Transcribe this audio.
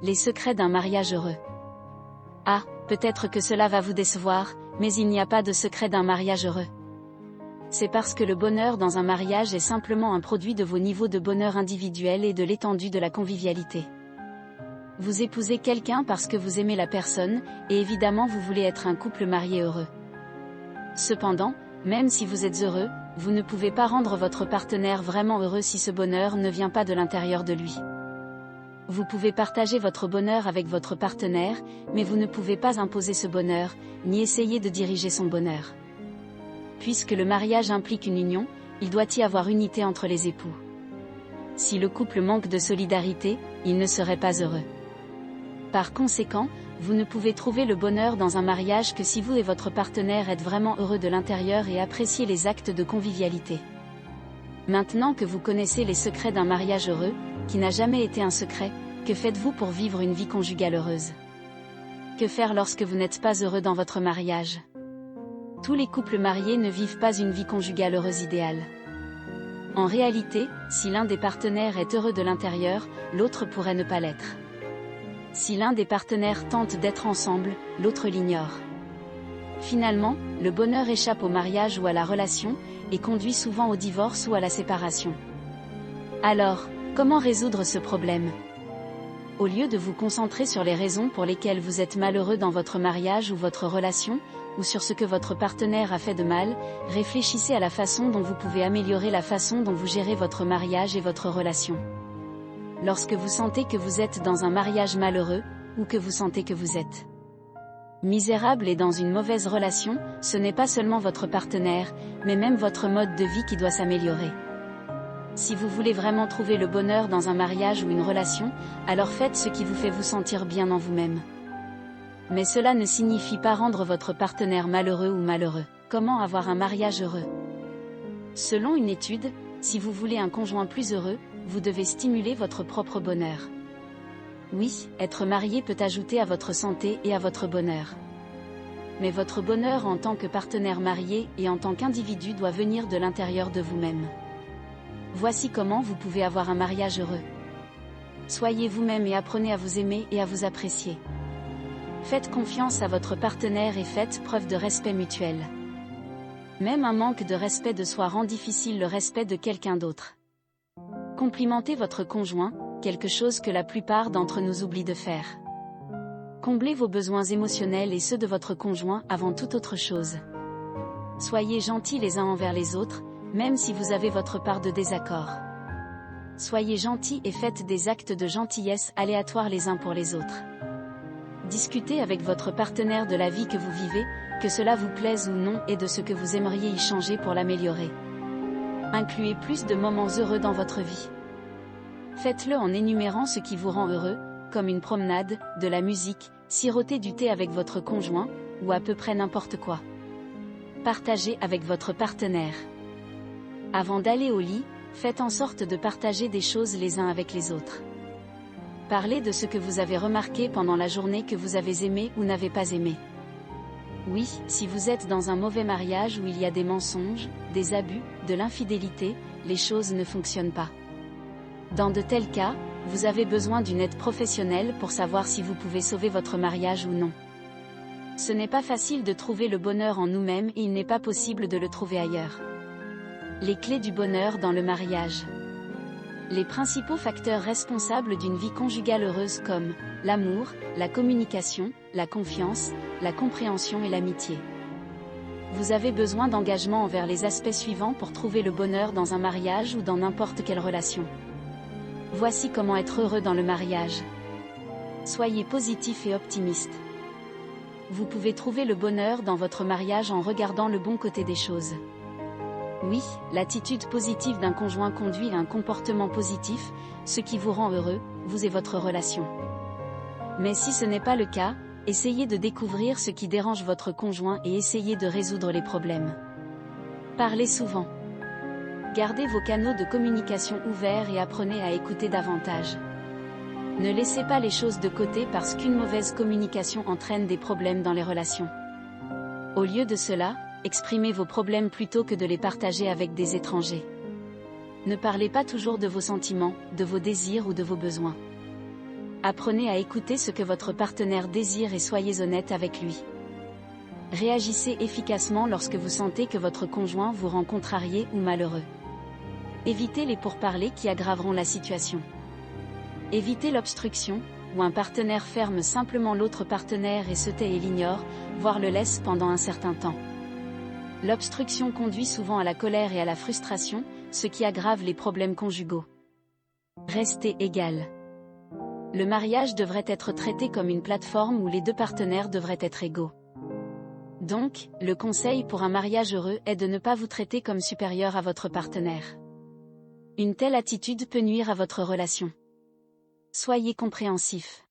Les secrets d'un mariage heureux. Ah, peut-être que cela va vous décevoir, mais il n'y a pas de secret d'un mariage heureux. C'est parce que le bonheur dans un mariage est simplement un produit de vos niveaux de bonheur individuel et de l'étendue de la convivialité. Vous épousez quelqu'un parce que vous aimez la personne, et évidemment vous voulez être un couple marié heureux. Cependant, même si vous êtes heureux, vous ne pouvez pas rendre votre partenaire vraiment heureux si ce bonheur ne vient pas de l'intérieur de lui. Vous pouvez partager votre bonheur avec votre partenaire, mais vous ne pouvez pas imposer ce bonheur, ni essayer de diriger son bonheur. Puisque le mariage implique une union, il doit y avoir unité entre les époux. Si le couple manque de solidarité, il ne serait pas heureux. Par conséquent, vous ne pouvez trouver le bonheur dans un mariage que si vous et votre partenaire êtes vraiment heureux de l'intérieur et appréciez les actes de convivialité. Maintenant que vous connaissez les secrets d'un mariage heureux, qui n'a jamais été un secret, que faites-vous pour vivre une vie conjugale heureuse? Que faire lorsque vous n'êtes pas heureux dans votre mariage? Tous les couples mariés ne vivent pas une vie conjugale heureuse idéale. En réalité, si l'un des partenaires est heureux de l'intérieur, l'autre pourrait ne pas l'être. Si l'un des partenaires tente d'être ensemble, l'autre l'ignore. Finalement, le bonheur échappe au mariage ou à la relation, et conduit souvent au divorce ou à la séparation. Alors, comment résoudre ce problème? Au lieu de vous concentrer sur les raisons pour lesquelles vous êtes malheureux dans votre mariage ou votre relation, ou sur ce que votre partenaire a fait de mal, réfléchissez à la façon dont vous pouvez améliorer la façon dont vous gérez votre mariage et votre relation. Lorsque vous sentez que vous êtes dans un mariage malheureux, ou que vous sentez que vous êtes misérable et dans une mauvaise relation, ce n'est pas seulement votre partenaire, mais même votre mode de vie qui doit s'améliorer. Si vous voulez vraiment trouver le bonheur dans un mariage ou une relation, alors faites ce qui vous fait vous sentir bien en vous-même. Mais cela ne signifie pas rendre votre partenaire malheureux ou malheureux. Comment avoir un mariage heureux? Selon une étude, si vous voulez un conjoint plus heureux, vous devez stimuler votre propre bonheur. Oui, être marié peut ajouter à votre santé et à votre bonheur. Mais votre bonheur en tant que partenaire marié et en tant qu'individu doit venir de l'intérieur de vous-même. Voici comment vous pouvez avoir un mariage heureux. Soyez vous-même et apprenez à vous aimer et à vous apprécier. Faites confiance à votre partenaire et faites preuve de respect mutuel. Même un manque de respect de soi rend difficile le respect de quelqu'un d'autre. Complimentez votre conjoint, quelque chose que la plupart d'entre nous oublient de faire. Comblez vos besoins émotionnels et ceux de votre conjoint avant toute autre chose. Soyez gentils les uns envers les autres, même si vous avez votre part de désaccord. Soyez gentils et faites des actes de gentillesse aléatoires les uns pour les autres. Discutez avec votre partenaire de la vie que vous vivez, que cela vous plaise ou non et de ce que vous aimeriez y changer pour l'améliorer. Incluez plus de moments heureux dans votre vie. Faites-le en énumérant ce qui vous rend heureux, comme une promenade, de la musique, siroter du thé avec votre conjoint, ou à peu près n'importe quoi. Partagez avec votre partenaire. Avant d'aller au lit, faites en sorte de partager des choses les uns avec les autres. Parlez de ce que vous avez remarqué pendant la journée que vous avez aimé ou n'avez pas aimé. Oui, si vous êtes dans un mauvais mariage où il y a des mensonges, des abus, de l'infidélité, les choses ne fonctionnent pas. Dans de tels cas, vous avez besoin d'une aide professionnelle pour savoir si vous pouvez sauver votre mariage ou non. Ce n'est pas facile de trouver le bonheur en nous-mêmes et il n'est pas possible de le trouver ailleurs. Les clés du bonheur dans le mariage. Les principaux facteurs responsables d'une vie conjugale heureuse comme l'amour, la communication, la confiance, la compréhension et l'amitié. Vous avez besoin d'engagement envers les aspects suivants pour trouver le bonheur dans un mariage ou dans n'importe quelle relation. Voici comment être heureux dans le mariage. Soyez positif et optimiste. Vous pouvez trouver le bonheur dans votre mariage en regardant le bon côté des choses. Oui, l'attitude positive d'un conjoint conduit à un comportement positif, ce qui vous rend heureux, vous et votre relation. Mais si ce n'est pas le cas, essayez de découvrir ce qui dérange votre conjoint et essayez de résoudre les problèmes. Parlez souvent. Gardez vos canaux de communication ouverts et apprenez à écouter davantage. Ne laissez pas les choses de côté parce qu'une mauvaise communication entraîne des problèmes dans les relations. Au lieu de cela, exprimez vos problèmes plutôt que de les partager avec des étrangers. Ne parlez pas toujours de vos sentiments, de vos désirs ou de vos besoins. Apprenez à écouter ce que votre partenaire désire et soyez honnête avec lui. Réagissez efficacement lorsque vous sentez que votre conjoint vous rend contrarié ou malheureux. Évitez les pourparlers qui aggraveront la situation. Évitez l'obstruction, où un partenaire ferme simplement l'autre partenaire et se tait et l'ignore, voire le laisse pendant un certain temps. L'obstruction conduit souvent à la colère et à la frustration, ce qui aggrave les problèmes conjugaux. Restez égal. Le mariage devrait être traité comme une plateforme où les deux partenaires devraient être égaux. Donc, le conseil pour un mariage heureux est de ne pas vous traiter comme supérieur à votre partenaire. Une telle attitude peut nuire à votre relation. Soyez compréhensif.